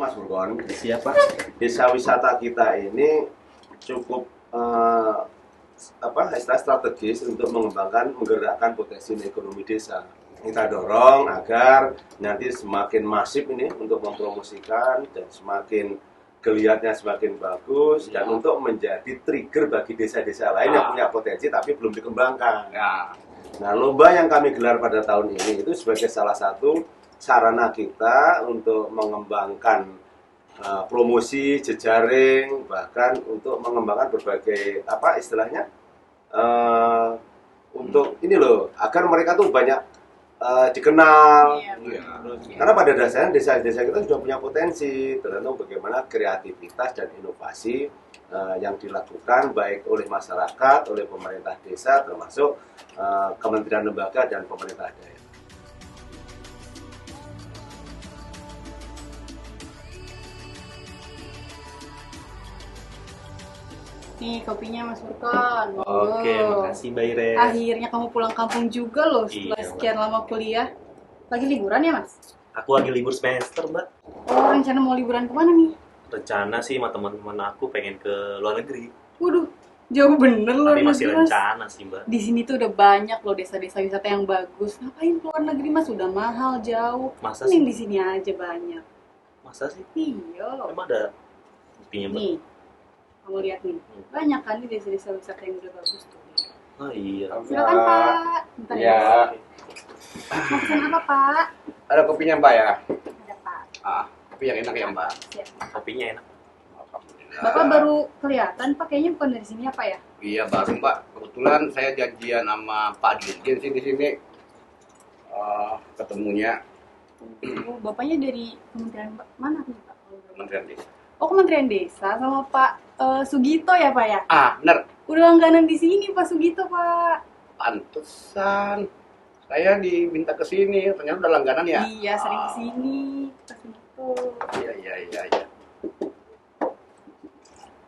Mas Burkon. Siapa? Desa wisata kita ini cukup strategis untuk mengembangkan, menggerakkan potensi ekonomi desa. Kita dorong agar nanti semakin masif ini untuk mempromosikan dan semakin geliatnya semakin bagus dan untuk menjadi trigger bagi desa-desa lain yang punya potensi tapi belum dikembangkan. Nah, lomba yang kami gelar pada tahun ini itu sebagai salah satu sarana kita untuk mengembangkan promosi, jejaring, bahkan untuk mengembangkan berbagai untuk ini loh, agar mereka tuh banyak dikenal. Karena pada dasarnya desa-desa kita sudah punya potensi, tergantung bagaimana kreativitas dan inovasi yang dilakukan baik oleh masyarakat, oleh pemerintah desa, termasuk kementerian lembaga dan pemerintah daerah. Nih kopinya Mas Burkon. Oke, makasih Mbak Ire. Akhirnya kamu pulang kampung juga loh setelah sekian lama kuliah. Lagi liburan ya Mas? Aku lagi libur semester Mbak. Oh, rencana mau liburan kemana nih? Rencana sih sama teman-teman aku pengen ke luar negeri. Waduh, jauh bener luar Tapi negeri masih Mas. rencana sih Mbak. Di sini tuh udah banyak loh desa-desa wisata yang bagus. Ngapain ke luar negeri Mas? Udah mahal, jauh. Masa Mending sih? di sini aja banyak. Masa sih? Iya. Emang ada buktinya Mbak? Nih, kamu lihat nih. Banyak kan nih desa-desa wisata yang udah bagus tuh. Oh iya. Silakan Pak. Bentar ya. Mau pesan apa Pak? Ada kopinya Mbak ya? Ada Pak. Kopi yang enak ya Mbak? Siap. Kopinya enak. Alhamdulillah. Bapak baru kelihatan Pak, kayaknya bukan dari sini apa ya? Iya baru Mbak. Kebetulan saya janjian sama Pak Dirjen sih di sini. Ketemunya Oh, bapaknya dari kementerian mana nih Pak? Kementerian Desa. Oh, Kementerian Desa sama Pak Sugito ya Pak ya? Bener. Udah langganan di sini Pak Sugito Pak. Pantesan. Saya diminta ke sini, ternyata udah langganan ya? Iya, sering kesini Pak Sugito. Iya.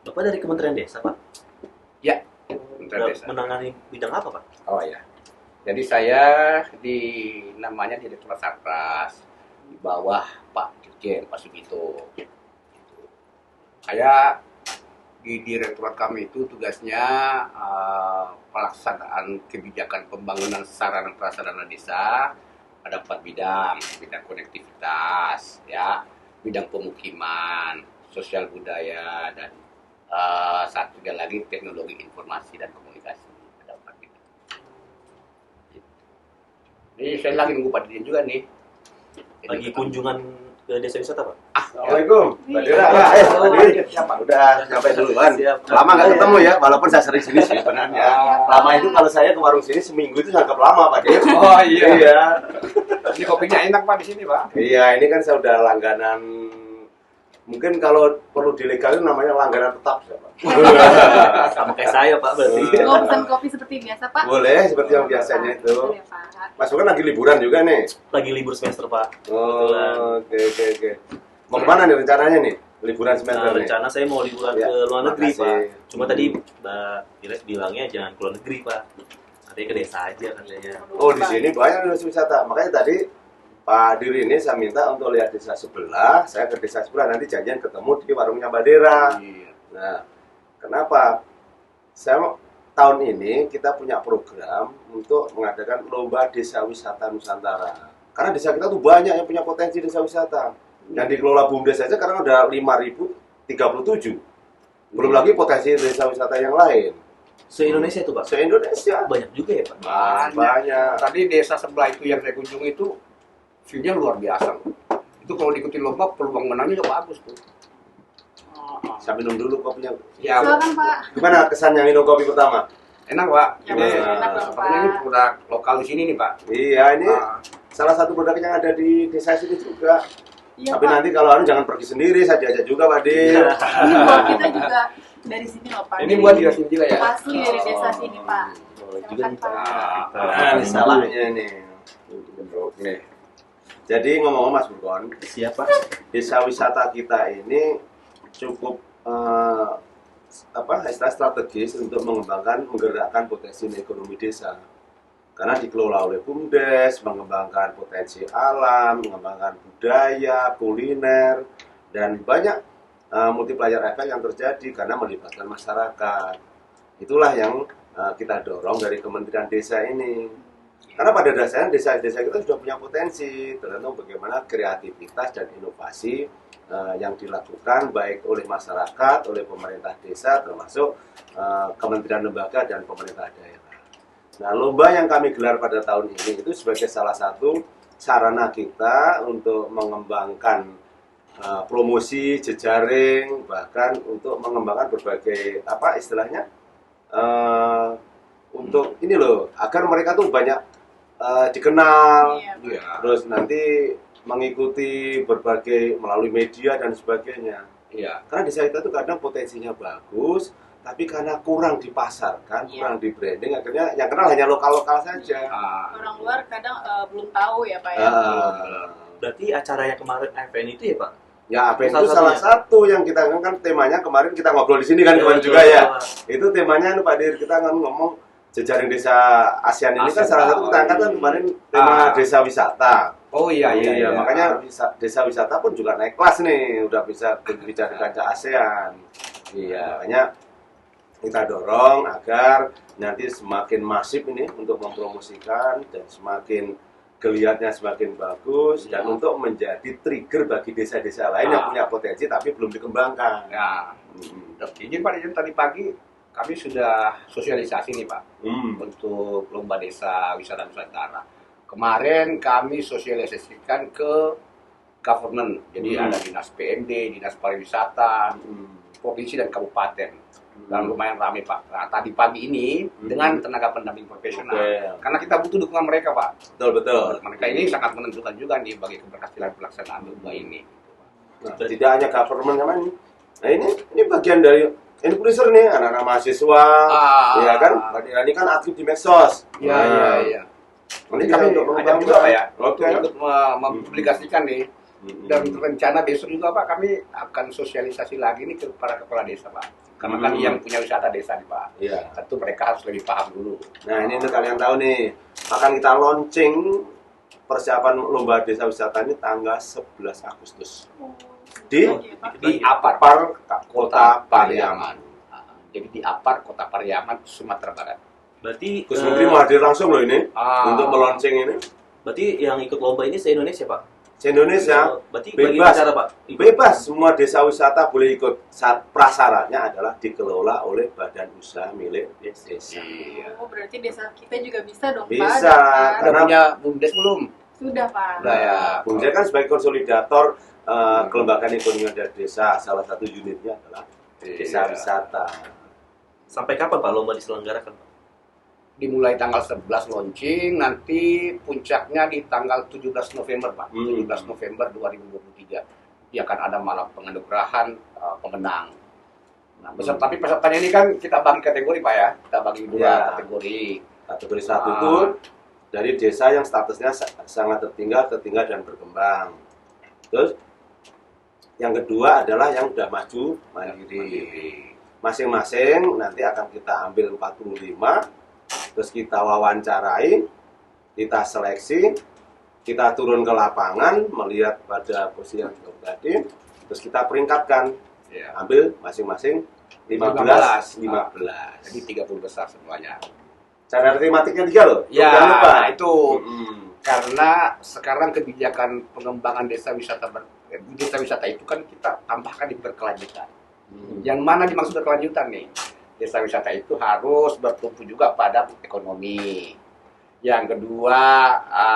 Bapak dari Kementerian Desa Pak? Ya, Kementerian Desa. Menangani bidang apa Pak? Oh ya. Jadi saya namanya Direktur Satgas di bawah Pak Dirjen, Pak Sugito. Saya di direktorat kami itu tugasnya pelaksanaan kebijakan pembangunan sarana prasarana desa. Ada 4 bidang, bidang konektivitas, ya, bidang pemukiman, sosial budaya, dan satu lagi teknologi informasi dan komunikasi. Ada 4 bidang. Ini saya lagi nunggu Pak Dirjen juga nih. Lagi kunjungan ke desa wisata Pak? Assalamualaikum, Mbak Dira. Udah sampai duluan. Lama nggak ketemu ya, walaupun saya sering sini sih sebenarnya. Lama itu kalau saya ke warung sini seminggu itu sangat lama Pak Dir. Oh iya. Iya. Ini kopinya enak Pak di sini Pak. Iya, ini kan saya udah langganan. Mungkin kalau perlu dilegalin namanya langganan tetap ya, Pak. Sama kayak saya Pak berarti. Mau pesan kopi seperti biasa Pak? Boleh, seperti yang biasanya itu. Boleh, Pak. Mas kan lagi liburan juga nih. Lagi libur semester Pak. Oh, oke. Mau kemana nih rencananya nih? Liburan semester nih? Rencana saya mau liburan Ya, ke luar negeri makasih. Pak. Cuma tadi Mbak Ires bilangnya jangan ke luar negeri Pak. Katanya ke desa aja katanya. Oh, di sini banyak wisata. Makanya tadi Pak Diri ini saya minta untuk lihat desa sebelah, saya ke desa sebelah, nanti janjian ketemu di warungnya Mbak Dera. Iya. Nah, kenapa? Saya tahun ini kita punya program untuk mengadakan lomba desa wisata Nusantara. Karena desa kita tuh banyak yang punya potensi desa wisata. Yang dikelola BUMDes saja sekarang ada 5.037. Belum lagi potensi desa wisata yang lain. Se-Indonesia itu Pak? Se-Indonesia. Banyak juga ya Pak? Banyak. Tadi desa sebelah itu yang saya kunjungi itu view-nya luar biasa. Itu kalau diikuti lomba peluang menangnya juga bagus tuh. Saya minum dulu kopinya. Ya, Silakan Pak. Gimana kesannya minum kopi pertama? enak Pak. Ya, Mas, enak dong, Apalagi ini Pak. produk lokal di sini nih Pak. Iya, ini Ah. salah satu produk yang ada di desa sini juga. Iya Tapi Pak. nanti kalau anu jangan pergi sendiri, saya diajak juga Pak Dir. Ini kita juga dari sini loh Pak. Ini buat di sini juga ya. Asli dari desa sini Pak. Boleh juga nih Pak. Nah, ini salahnya nih. Oke. Jadi ngomong-ngomong Mas Burkon, Siapa? desa wisata kita ini cukup strategis untuk mengembangkan, menggerakkan potensi ekonomi desa. Karena dikelola oleh BUMDes, mengembangkan potensi alam, mengembangkan budaya, kuliner, dan banyak multiplier effect yang terjadi karena melibatkan masyarakat. Itulah yang kita dorong dari Kementerian Desa ini. Karena pada dasarnya desa-desa kita sudah punya potensi, tergantung bagaimana kreativitas dan inovasi yang dilakukan baik oleh masyarakat, oleh pemerintah desa, termasuk kementerian lembaga dan pemerintah daerah. Nah, lomba yang kami gelar pada tahun ini itu sebagai salah satu sarana kita untuk mengembangkan promosi, jejaring, bahkan untuk mengembangkan berbagai apa istilahnya untuk ini loh, agar mereka tuh banyak dikenal, terus nanti mengikuti berbagai melalui media dan sebagainya. Iya. Karena desa kita tuh kadang potensinya bagus, tapi karena kurang dipasarkan, kurang di branding, akhirnya yang kenal hanya lokal-lokal saja. Orang luar kadang belum tahu ya Pak ya. Berarti acara yang kemarin APN itu ya Pak? Ya, apa itu salah satu yang kita kan temanya kemarin kita ngobrol di sini kan kemarin juga ya. Itu temanya Pak Dir, kita ngomong jejaring desa ASEAN ini kan salah satu kita angkat kan kemarin tema desa wisata. Oh iya. Makanya desa wisata pun juga naik kelas nih, udah bisa berbicara di kancah ASEAN. Iya, makanya kita dorong agar nanti semakin masif ini untuk mempromosikan dan semakin geliatnya semakin bagus dan untuk menjadi trigger bagi desa-desa lain yang punya potensi tapi belum dikembangkan. Ya. Izin Pak, tadi pagi kami sudah sosialisasi nih Pak untuk lomba desa wisata Nusantara. Kemarin kami sosialisasikan ke government, jadi ada dinas PMD, dinas pariwisata, provinsi dan kabupaten. Dan lumayan ramai Pak. Nah, tadi pagi ini dengan tenaga pendamping profesional, karena kita butuh dukungan mereka Pak. Betul. Mereka ini sangat menentukan juga nih bagi keberhasilan pelaksanaan lomba ini. Nah, tidak hanya government kan ini. Nah ini bagian dari influencer nih, anak-anak mahasiswa, ya kan. Ini kan aktif di medsos. Iya. Ini kami untuk mengajak juga Pak ya, untuk mempublikasikan nih. Dan rencana besok juga Pak, kami akan sosialisasi lagi nih ke para kepala desa Pak. Karena kan yang punya wisata desa nih Pak, tentu mereka harus lebih paham dulu. Nah ini untuk kalian tahu nih, akan kita launching persiapan lomba desa wisata ini tanggal 11 Agustus di Apar Kota Pariaman. Jadi di Apar Kota Pariaman, Sumatera Barat. Berarti Gus Menteri mau hadir langsung loh ini untuk meluncing ini. Berarti yang ikut lomba ini se-Indonesia Pak? Se-Indonesia bebas cara Pak? Bebas, semua desa wisata boleh ikut. Prasyaratnya adalah dikelola oleh badan usaha milik desa. Oh, berarti desa kita juga bisa dong Pak? Bisa, Karena punya BUMDes belum? Sudah Pak. Udah ya. BUMDes kan sebagai konsolidator kelembagaan ekonomi dari desa, salah satu unitnya adalah desa wisata. Sampai kapan Pak lomba diselenggarakan Pak? Dimulai tanggal 11 launching, nanti puncaknya di tanggal 17 November Pak. 17 November 2023. Dia akan ada malam penganugerahan pemenang. Nah, tapi pesertanya ini kan kita bagi kategori Pak ya. Kita bagi dua kategori. Kategori satu itu dari desa yang statusnya sangat tertinggal dan berkembang. Terus yang kedua adalah yang sudah maju mandiri. Masing-masing nanti akan kita ambil 45. Terus kita wawancarai, kita seleksi, kita turun ke lapangan, melihat pada posisi yang tadi, terus kita peringkatkan, ambil masing-masing 15. Jadi 30 besar semuanya. Cara matematiknya 3 loh, jangan lupa. Nah, Itu karena sekarang kebijakan pengembangan desa wisata itu kan kita tambahkan di berkelanjutan. Yang mana dimaksud berkelanjutan nih? Desa wisata itu harus bertumpu juga pada ekonomi. Yang kedua,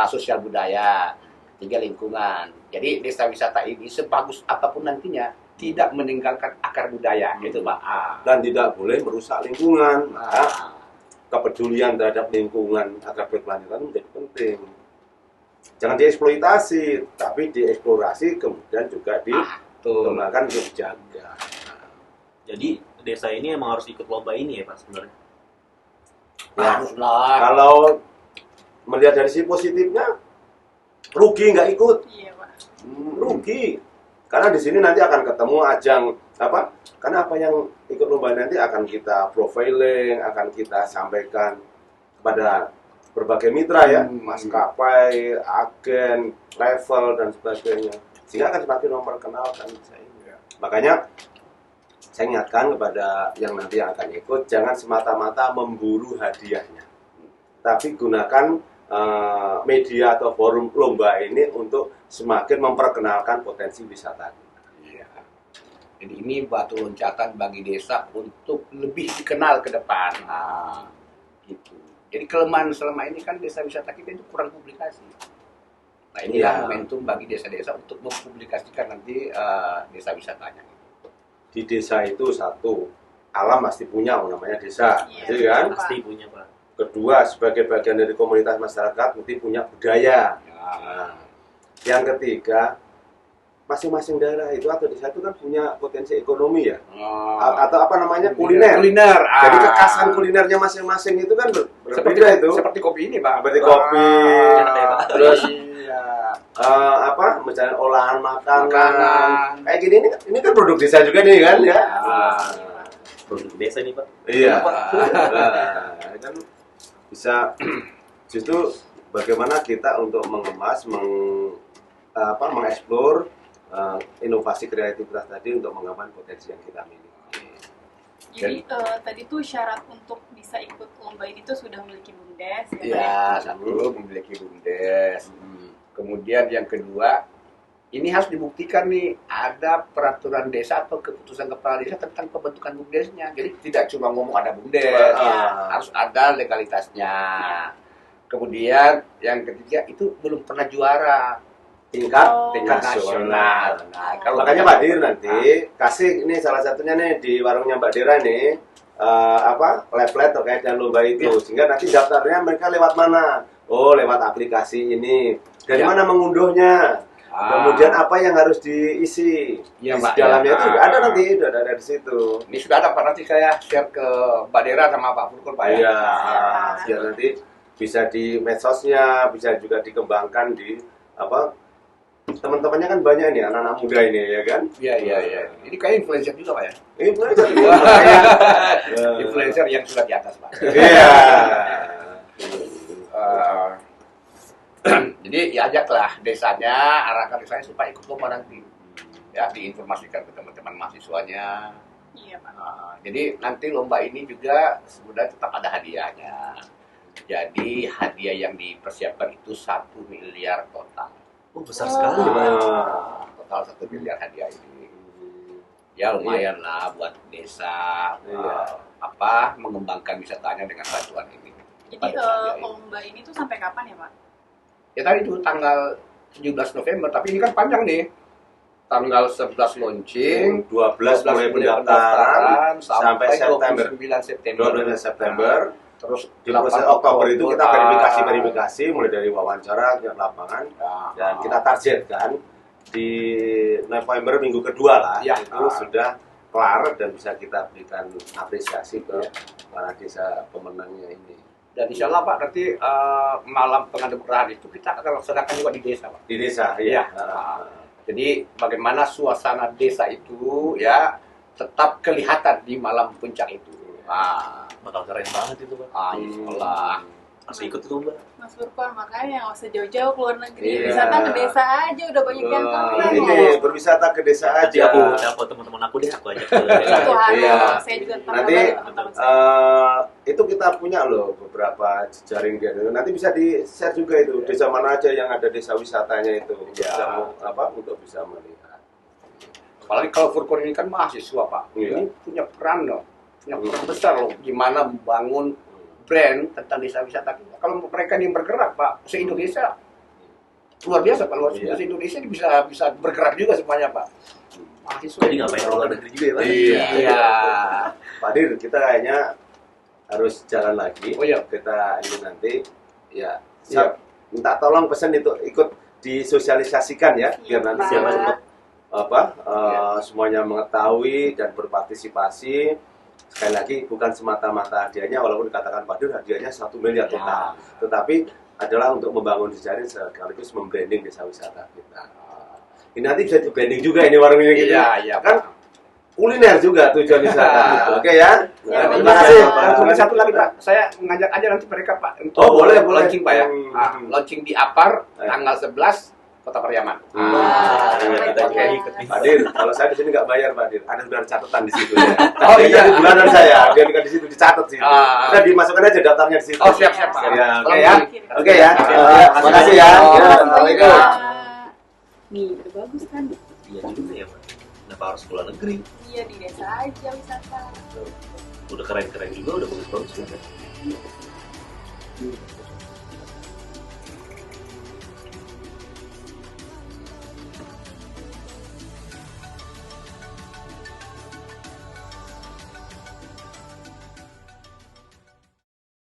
sosial budaya. Ketiga, lingkungan. Jadi desa wisata ini sebagus apapun nantinya tidak meninggalkan akar budaya, gitu Pak. Dan tidak boleh merusak lingkungan. Kepedulian terhadap lingkungan agar berkelanjutan menjadi penting. Jangan dieksploitasi, tapi dieksplorasi kemudian juga dikembangkan untuk dijaga. Jadi desa ini emang harus ikut lomba ini ya Pak sebenarnya? Haruslah. Kalau melihat dari sisi positifnya, rugi nggak ikut. Iya Pak. Rugi. Karena di sini nanti akan ketemu ajang apa? Karena apa yang ikut lomba nanti akan kita profiling, akan kita sampaikan kepada berbagai mitra ya, maskapai, agen, level dan sebagainya. sehingga akan semakin memperkenalkan desa ini. Makanya saya ingatkan kepada yang nanti akan ikut, jangan semata-mata memburu hadiahnya, tapi gunakan media atau forum lomba ini untuk semakin memperkenalkan potensi wisata. Iya. Jadi ini batu loncatan bagi desa untuk lebih dikenal ke depan. Nah, gitu. Jadi kelemahan selama ini kan desa wisata kita itu kurang publikasi. Nah inilah momentum bagi desa-desa untuk mempublikasikan nanti desa wisatanya. Di desa itu satu, alam pasti punya, namanya desa, kan? Pasti punya, Pak. Kedua, sebagai bagian dari komunitas masyarakat, mesti punya budaya. Nah, yang ketiga, masing-masing daerah itu atau desa itu kan punya potensi ekonomi ya, atau apa namanya kuliner. Jadi kekasan kulinernya masing-masing itu kan berbeda itu. Seperti kopi ini, Pak. Seperti kopi, terus misalnya olahan makanan. Kayak gini ini kan produk desa juga nih kan ya. Produk desa nih, Pak. Iya. Kan bisa justru bagaimana kita untuk mengemas, mengeksplor inovasi kreativitas tadi untuk mengamankan potensi yang kita miliki. Jadi tadi tuh syarat untuk bisa ikut lomba ini tuh sudah memiliki BUMDes ya? Iya, satu memiliki BUMDes. Kemudian yang kedua, ini harus dibuktikan nih ada peraturan desa atau keputusan kepala desa tentang pembentukan BUMDesnya. Jadi tidak cuma ngomong ada BUMDes, harus ada legalitasnya. Kemudian yang ketiga itu belum pernah juara tingkat nasional. Nah, kalau makanya Pak Dir nanti kasih ini salah satunya nih di warungnya Mbak Dira nih leaflet terkait dengan lomba itu, sehingga nanti daftarnya mereka lewat mana? Oh, lewat aplikasi ini. Dari mana mengunduhnya? Kemudian apa yang harus diisi? Di dalamnya itu sudah ada nanti, sudah ada di situ. Ini sudah ada Pak, nanti saya share ke Mbak Dera sama Pak Fulkur Pak ya. Iya, biar nanti bisa di medsosnya, bisa juga dikembangkan di teman-temannya kan banyak nih anak-anak muda ini ya kan? Iya. Ini kayak influencer juga Pak ya? Influencer. Influencer yang sudah di atas Pak. Iya. Jadi ya ajaklah desanya, arahkan desanya supaya ikut lomba nanti. Ya, diinformasikan ke teman-teman mahasiswanya. Iya, Pak. Jadi nanti lomba ini juga sebenarnya tetap ada hadiahnya. Jadi hadiah yang dipersiapkan itu 1 miliar total. Besar sekali, Pak. Total 1 miliar hadiah ini. Ya lumayan lah buat desa mengembangkan wisatanya dengan bantuan ini. Jadi lomba ini tuh sampai kapan ya, Pak? Ya tadi itu tanggal 17 November, tapi ini kan panjang nih. Tanggal 11 launching, 12 mulai pendaftaran sampai September. 29 September. 29 September. Terus Di proses Oktober itu kita verifikasi mulai dari wawancara ke lapangan dan kita targetkan di November minggu kedua lah itu sudah kelar dan bisa kita berikan apresiasi ke para desa pemenangnya ini. Dan insya Allah Pak, nanti malam penganugerahan itu kita akan laksanakan juga di desa Pak. Di desa, iya. Jadi bagaimana suasana desa itu ya tetap kelihatan di malam puncak itu. Bakal keren banget itu, Pak. Insya Allah. Masih ikut itu, Mbak. Mas Purkon, makanya nggak usah jauh-jauh ke luar negeri. Iya. Wisata ke desa aja udah banyak yang keren. Ini berwisata ke desa Nanti aja. aku telepon teman-teman aku deh, aku ajak ke Satu hari, Iya. saya juga Nanti teman-teman saya. itu kita punya loh beberapa jejaring gitu. Nanti bisa di-share juga itu desa mana aja yang ada desa wisatanya itu. Bisa untuk bisa melihat. Apalagi kalau Furkon ini kan mahasiswa Pak. Iya. Ini punya peran loh. Punya peran besar loh. Gimana membangun brand tentang desa wisata kita. Kalau mereka yang bergerak Pak, se-Indonesia luar biasa Pak. Se-Indonesia ini bisa bergerak juga semuanya Pak. Mahasiswa. Jadi ngapain ke luar negeri juga ya, Pak? Iya. Pak Dir, kita kayaknya harus jalan lagi. Oh iya. Kita ini nanti saya minta tolong pesan itu ikut disosialisasikan ya, biar nanti siapa cepat semuanya mengetahui dan berpartisipasi. Sekali lagi bukan semata-mata hadiahnya, walaupun dikatakan Pak Dir hadiahnya 1 miliar total, tetapi adalah untuk membangun jejaring sekaligus membranding desa wisata kita. Ini nanti bisa di-branding juga ini warung ini gitu. Iya, Kan kuliner juga tujuan wisata. Oke ya. Terima kasih. Dan satu lagi Pak, saya mengajak aja nanti mereka Pak untuk boleh. launching Pak ya. Launching di Apar tanggal 11 Kota Pariaman. Kita juga ikut nih. Pak Dir, kalau saya di sini nggak bayar Pak Dir, ada sudah catatan di situ ya. Oh, iya. Di bulanan saya, dia di situ dicatat sih. Udah dimasukkan aja daftarnya di situ. Oh, siap Pak. Ya, oke ya. Oke ya. Terima Makasih ya. Assalamualaikum. Nih, udah bagus kan? Iya juga ya, Pak. Kenapa harus ke luar negeri? Iya, di desa aja wisata. Udah keren-keren juga, udah bagus-bagus juga.